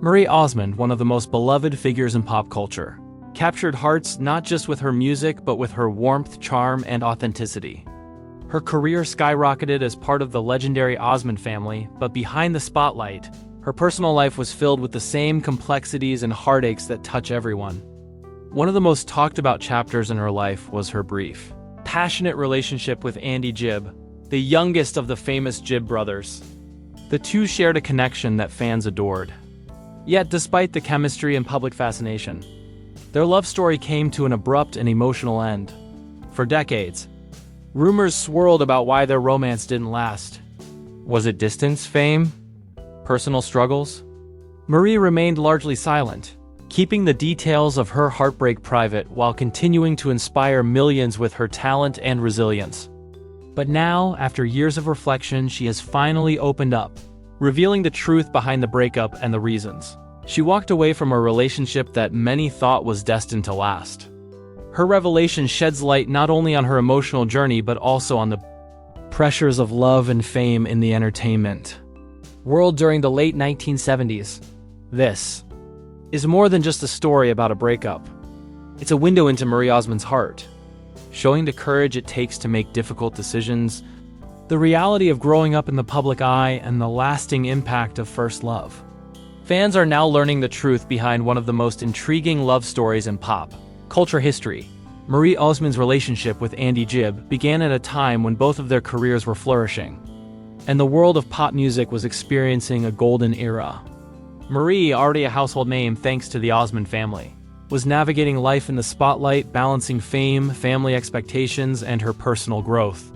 Marie Osmond, one of the most beloved figures in pop culture, captured hearts not just with her music but with her warmth, charm, and authenticity. Her career skyrocketed as part of the legendary Osmond family, but behind the spotlight, her personal life was filled with the same complexities and heartaches that touch everyone. One of the most talked about chapters in her life was her brief, passionate relationship with Andy Gibb, the youngest of the famous Gibb brothers. The two shared a connection that fans adored. Yet, despite the chemistry and public fascination, their love story came to an abrupt and emotional end. For decades, rumors swirled about why their romance didn't last. Was it distance, fame, personal struggles? Marie remained largely silent, keeping the details of her heartbreak private while continuing to inspire millions with her talent and resilience. But now, after years of reflection, she has finally opened up, revealing the truth behind the breakup and the reasons. She walked away from a relationship that many thought was destined to last. Her revelation sheds light not only on her emotional journey but also on the pressures of love and fame in the entertainment world during the late 1970s. This is more than just a story about a breakup. It's a window into Marie Osmond's heart, showing the courage it takes to make difficult decisions, the reality of growing up in the public eye, and the lasting impact of first love. Fans are now learning the truth behind one of the most intriguing love stories in pop culture history. Marie Osmond's relationship with Andy Gibb began at a time when both of their careers were flourishing, and the world of pop music was experiencing a golden era. Marie, already a household name thanks to the Osmond family, was navigating life in the spotlight, balancing fame, family expectations, and her personal growth.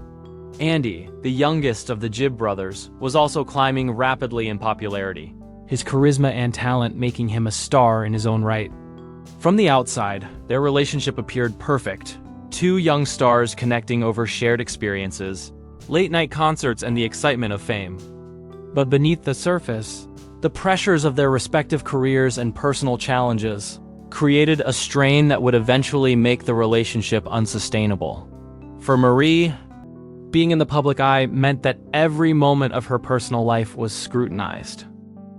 Andy, the youngest of the Gibb brothers, was also climbing rapidly in popularity, his charisma and talent making him a star in his own right. From the outside, their relationship appeared perfect, two young stars connecting over shared experiences, late-night concerts, and the excitement of fame. But beneath the surface, the pressures of their respective careers and personal challenges created a strain that would eventually make the relationship unsustainable. For Marie, being in the public eye meant that every moment of her personal life was scrutinized.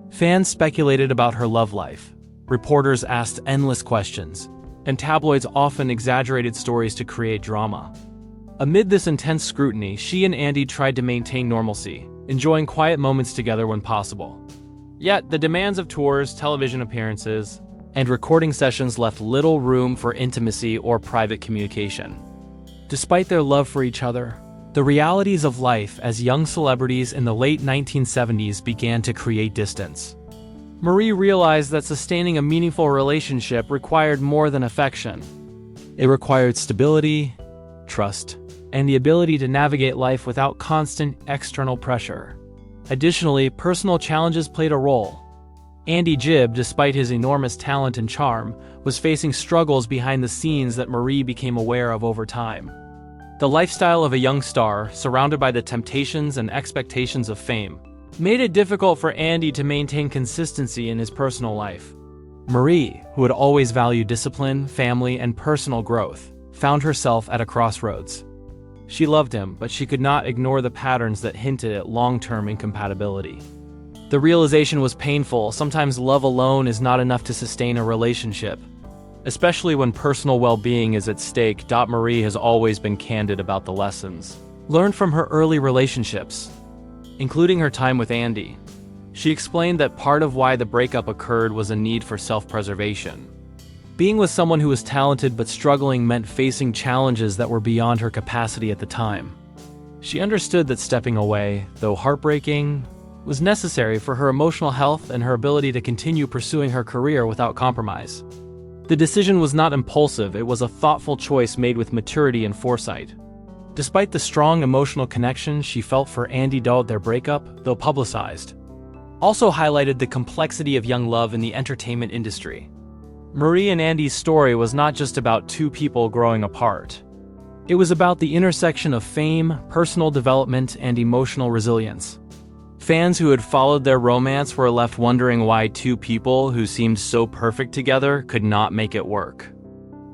Fans speculated about her love life, reporters asked endless questions, and tabloids often exaggerated stories to create drama. Amid this intense scrutiny, she and Andy tried to maintain normalcy, enjoying quiet moments together when possible. Yet, the demands of tours, television appearances, and recording sessions left little room for intimacy or private communication. Despite their love for each other, the realities of life as young celebrities in the late 1970s began to create distance. Marie realized that sustaining a meaningful relationship required more than affection. It required stability, trust, and the ability to navigate life without constant external pressure. Additionally, personal challenges played a role. Andy Gibb, despite his enormous talent and charm, was facing struggles behind the scenes that Marie became aware of over time. The lifestyle of a young star, surrounded by the temptations and expectations of fame, made it difficult for Andy to maintain consistency in his personal life. Marie, who had always valued discipline, family, and personal growth, found herself at a crossroads. She loved him, but she could not ignore the patterns that hinted at long-term incompatibility. The realization was painful. Sometimes love alone is not enough to sustain a relationship, especially when personal well-being is at stake. Marie has always been candid about the lessons learned from her early relationships, including her time with Andy. She explained that part of why the breakup occurred was a need for self-preservation. Being with someone who was talented but struggling meant facing challenges that were beyond her capacity at the time. She understood that stepping away, though heartbreaking, was necessary for her emotional health and her ability to continue pursuing her career without compromise. The decision was not impulsive, it was a thoughtful choice made with maturity and foresight. Despite the strong emotional connection she felt for Andy, their breakup, though publicized, also highlighted the complexity of young love in the entertainment industry. Marie and Andy's story was not just about two people growing apart. It was about the intersection of fame, personal development, and emotional resilience. Fans who had followed their romance were left wondering why two people who seemed so perfect together could not make it work.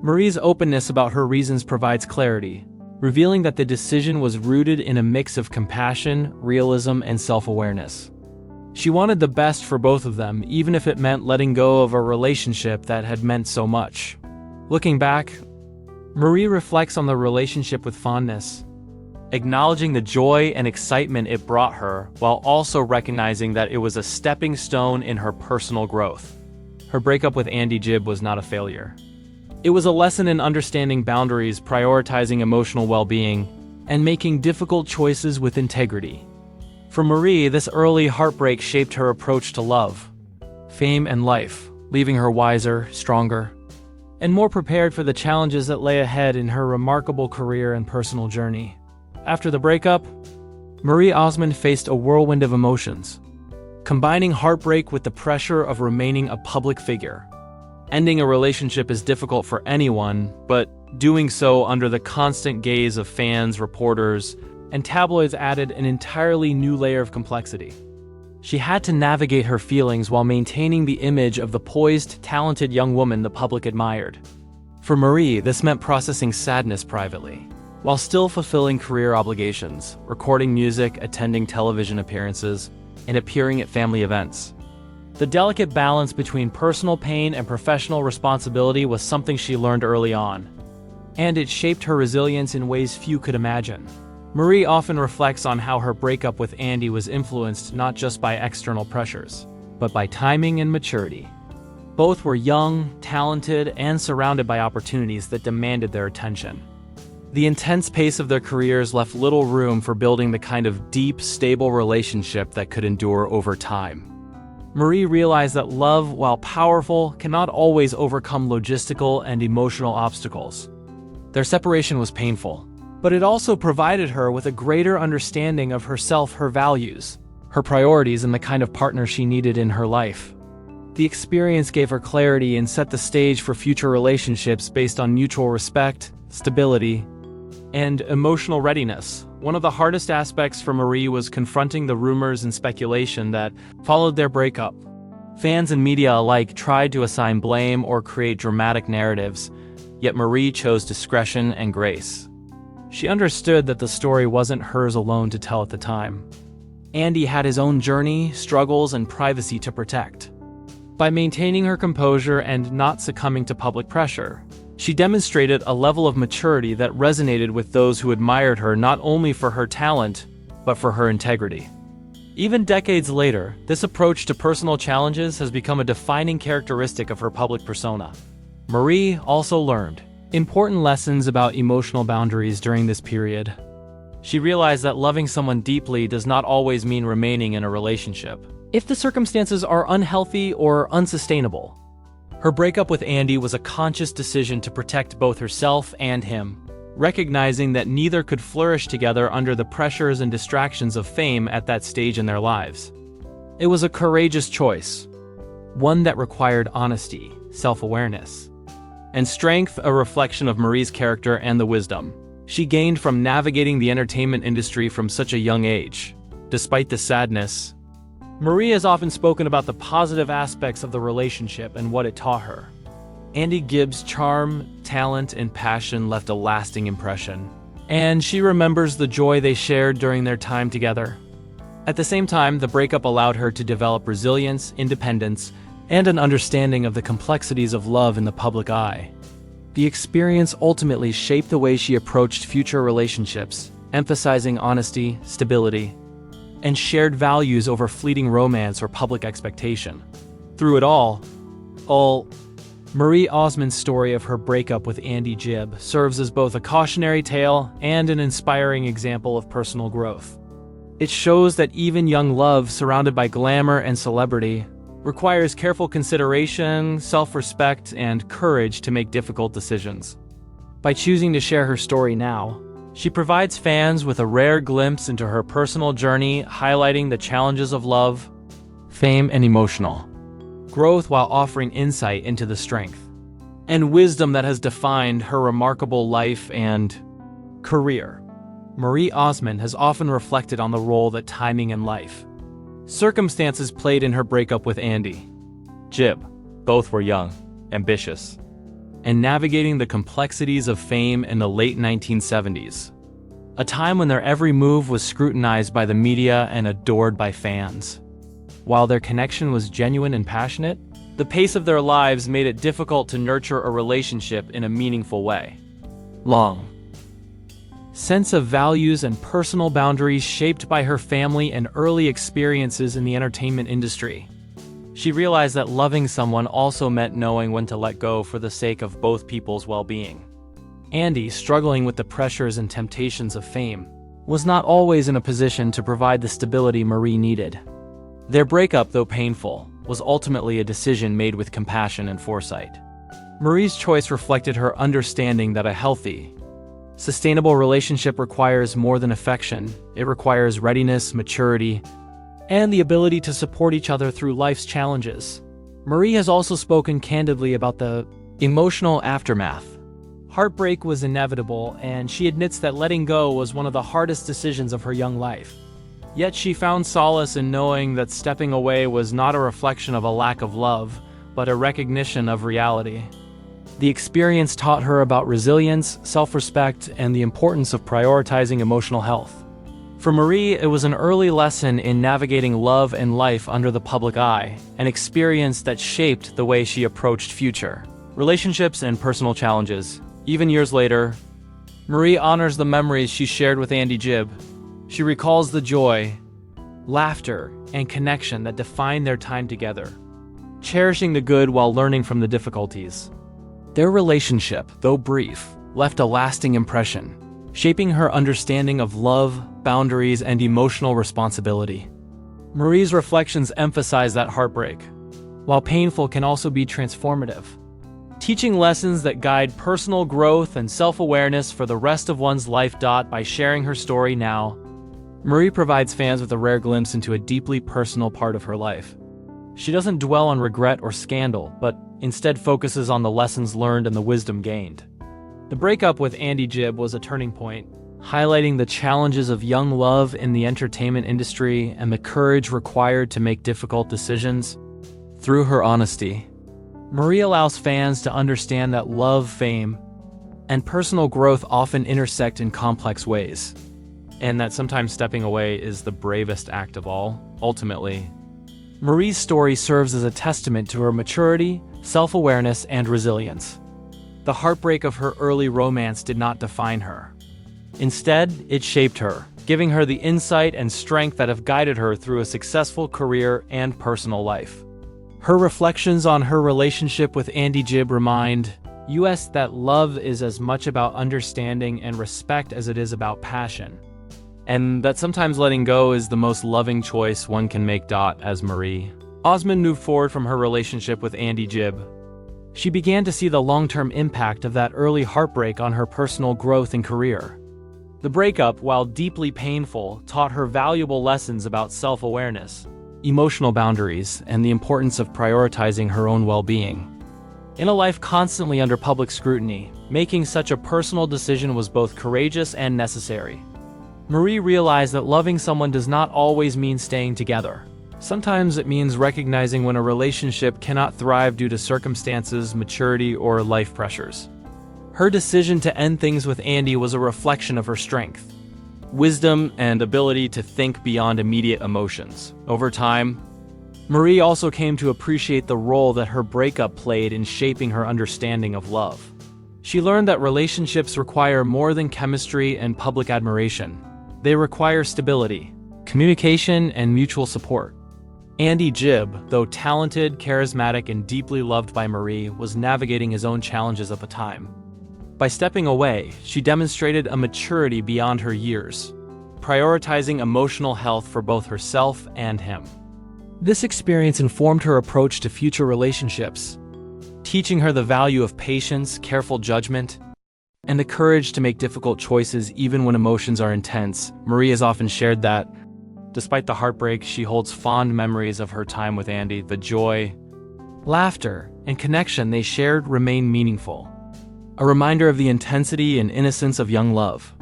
Marie's openness about her reasons provides clarity, revealing that the decision was rooted in a mix of compassion, realism, and self-awareness. She wanted the best for both of them, even if it meant letting go of a relationship that had meant so much. Looking back, Marie reflects on the relationship with fondness, acknowledging the joy and excitement it brought her, while also recognizing that it was a stepping stone in her personal growth. Her breakup with Andy Gibb was not a failure. It was a lesson in understanding boundaries, prioritizing emotional well-being, and making difficult choices with integrity. For Marie, this early heartbreak shaped her approach to love, fame, and life, leaving her wiser, stronger, and more prepared for the challenges that lay ahead in her remarkable career and personal journey. After the breakup, Marie Osmond faced a whirlwind of emotions, combining heartbreak with the pressure of remaining a public figure. Ending a relationship is difficult for anyone, but doing so under the constant gaze of fans, reporters, and tabloids added an entirely new layer of complexity. She had to navigate her feelings while maintaining the image of the poised, talented young woman the public admired. For Marie, this meant processing sadness privately, while still fulfilling career obligations, recording music, attending television appearances, and appearing at family events. The delicate balance between personal pain and professional responsibility was something she learned early on, and it shaped her resilience in ways few could imagine. Marie often reflects on how her breakup with Andy was influenced not just by external pressures, but by timing and maturity. Both were young, talented, and surrounded by opportunities that demanded their attention. The intense pace of their careers left little room for building the kind of deep, stable relationship that could endure over time. Marie realized that love, while powerful, cannot always overcome logistical and emotional obstacles. Their separation was painful, but it also provided her with a greater understanding of herself, her values, her priorities, and the kind of partner she needed in her life. The experience gave her clarity and set the stage for future relationships based on mutual respect, stability, and emotional readiness. One of the hardest aspects for Marie was confronting the rumors and speculation that followed their breakup. Fans and media alike tried to assign blame or create dramatic narratives, yet Marie chose discretion and grace. She understood that the story wasn't hers alone to tell at the time. Andy had his own journey, struggles, and privacy to protect. By maintaining her composure and not succumbing to public pressure, she demonstrated a level of maturity that resonated with those who admired her not only for her talent, but for her integrity. Even decades later, this approach to personal challenges has become a defining characteristic of her public persona. Marie also learned important lessons about emotional boundaries during this period. She realized that loving someone deeply does not always mean remaining in a relationship, if the circumstances are unhealthy or unsustainable. Her breakup with Andy was a conscious decision to protect both herself and him, recognizing that neither could flourish together under the pressures and distractions of fame at that stage in their lives. It was a courageous choice, one that required honesty, self-awareness, and strength, a reflection of Marie's character and the wisdom she gained from navigating the entertainment industry from such a young age. Despite the sadness, Marie has often spoken about the positive aspects of the relationship and what it taught her. Andy Gibb's charm, talent, and passion left a lasting impression, and she remembers the joy they shared during their time together. At the same time, the breakup allowed her to develop resilience, independence, and an understanding of the complexities of love in the public eye. The experience ultimately shaped the way she approached future relationships, emphasizing honesty, stability, and shared values over fleeting romance or public expectation. Through it all, Marie Osmond's story of her breakup with Andy Gibb serves as both a cautionary tale and an inspiring example of personal growth. It shows that even young love surrounded by glamour and celebrity requires careful consideration, self-respect, and courage to make difficult decisions. By choosing to share her story now, she provides fans with a rare glimpse into her personal journey, highlighting the challenges of love, fame, and emotional growth while offering insight into the strength and wisdom that has defined her remarkable life and career. Marie Osmond has often reflected on the role that timing and life circumstances played in her breakup with Andy Gibb. Both were young, ambitious, and navigating the complexities of fame in the late 1970s, a time when their every move was scrutinized by the media and adored by fans. while their connection was genuine and passionate, the pace of their lives made it difficult to nurture a relationship in a meaningful way. Long sense of values and personal boundaries shaped by her family and early experiences in the entertainment industry. She realized that loving someone also meant knowing when to let go for the sake of both people's well-being. Andy, struggling with the pressures and temptations of fame, was not always in a position to provide the stability Marie needed. Their breakup, though painful, was ultimately a decision made with compassion and foresight. Marie's choice reflected her understanding that a healthy, sustainable relationship requires more than affection. It requires readiness, maturity, and the ability to support each other through life's challenges. Marie has also spoken candidly about the emotional aftermath. Heartbreak was inevitable, and she admits that letting go was one of the hardest decisions of her young life. Yet she found solace in knowing that stepping away was not a reflection of a lack of love, but a recognition of reality. The experience taught her about resilience, self-respect, and the importance of prioritizing emotional health. For Marie, it was an early lesson in navigating love and life under the public eye, an experience that shaped the way she approached future relationships and personal challenges. Even years later, Marie honors the memories she shared with Andy Gibb. She recalls the joy, laughter, and connection that defined their time together, cherishing the good while learning from the difficulties. Their relationship, though brief, left a lasting impression, shaping her understanding of love, boundaries, and emotional responsibility. Marie's reflections emphasize that heartbreak, while painful, can also be transformative, teaching lessons that guide personal growth and self-awareness for the rest of one's life. By sharing her story now, Marie provides fans with a rare glimpse into a deeply personal part of her life. She doesn't dwell on regret or scandal, but instead focuses on the lessons learned and the wisdom gained. The breakup with Andy Gibb was a turning point, highlighting the challenges of young love in the entertainment industry and the courage required to make difficult decisions. Through her honesty, Marie allows fans to understand that love, fame, and personal growth often intersect in complex ways, and that sometimes stepping away is the bravest act of all. Ultimately, Marie's story serves as a testament to her maturity, self-awareness, and resilience. The heartbreak of her early romance did not define her. Instead, it shaped her, giving her the insight and strength that have guided her through a successful career and personal life. Her reflections on her relationship with Andy Gibb remind us that love is as much about understanding and respect as it is about passion, and that sometimes letting go is the most loving choice one can make. As Marie Osmond moved forward from her relationship with Andy Gibb, she began to see the long-term impact of that early heartbreak on her personal growth and career. The breakup, while deeply painful, taught her valuable lessons about self-awareness, emotional boundaries, and the importance of prioritizing her own well-being. In a life constantly under public scrutiny, making such a personal decision was both courageous and necessary. Marie realized that loving someone does not always mean staying together. Sometimes it means recognizing when a relationship cannot thrive due to circumstances, maturity, or life pressures. Her decision to end things with Andy was a reflection of her strength, wisdom, and ability to think beyond immediate emotions. Over time, Marie also came to appreciate the role that her breakup played in shaping her understanding of love. She learned that relationships require more than chemistry and public admiration. They require stability, communication, and mutual support. Andy Gibb, though talented, charismatic, and deeply loved by Marie, was navigating his own challenges at the time. By stepping away, she demonstrated a maturity beyond her years, prioritizing emotional health for both herself and him. This experience informed her approach to future relationships, teaching her the value of patience, careful judgment, and the courage to make difficult choices even when emotions are intense. Marie has often shared that, despite the heartbreak, she holds fond memories of her time with Andy. The joy, laughter, and connection they shared remain meaningful, a reminder of the intensity and innocence of young love.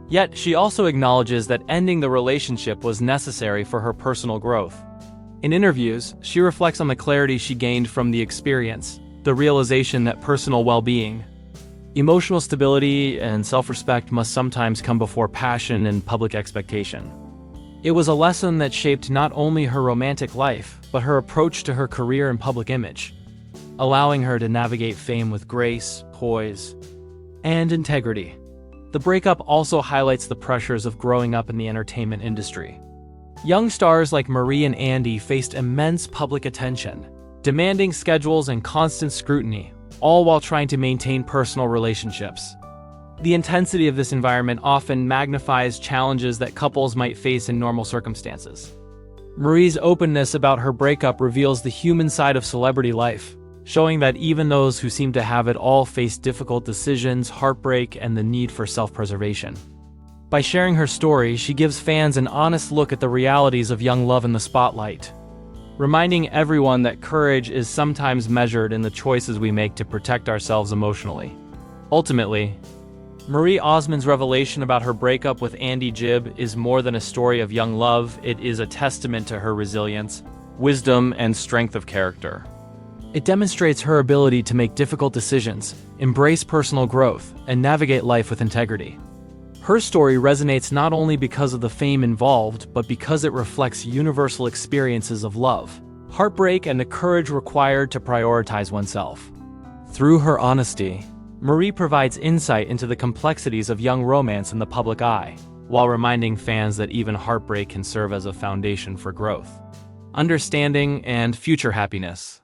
Yet, she also acknowledges that ending the relationship was necessary for her personal growth. In interviews, she reflects on the clarity she gained from the experience, the realization that personal well-being, emotional stability, and self-respect must sometimes come before passion and public expectation. It was a lesson that shaped not only her romantic life, but her approach to her career and public image, allowing her to navigate fame with grace, poise, and integrity. The breakup also highlights the pressures of growing up in the entertainment industry. Young stars like Marie and Andy faced immense public attention, demanding schedules and constant scrutiny, all while trying to maintain personal relationships. The intensity of this environment often magnifies challenges that couples might face in normal circumstances. Marie's openness about her breakup reveals the human side of celebrity life, showing that even those who seem to have it all face difficult decisions, heartbreak, and the need for self-preservation. By sharing her story, she gives fans an honest look at the realities of young love in the spotlight, reminding everyone that courage is sometimes measured in the choices we make to protect ourselves emotionally. Ultimately, Marie Osmond's revelation about her breakup with Andy Gibb is more than a story of young love. It is a testament to her resilience, wisdom, and strength of character. It demonstrates her ability to make difficult decisions, embrace personal growth, and navigate life with integrity. Her story resonates not only because of the fame involved, but because it reflects universal experiences of love, heartbreak, and the courage required to prioritize oneself. Through her honesty, Marie provides insight into the complexities of young romance in the public eye, while reminding fans that even heartbreak can serve as a foundation for growth, understanding, and future happiness.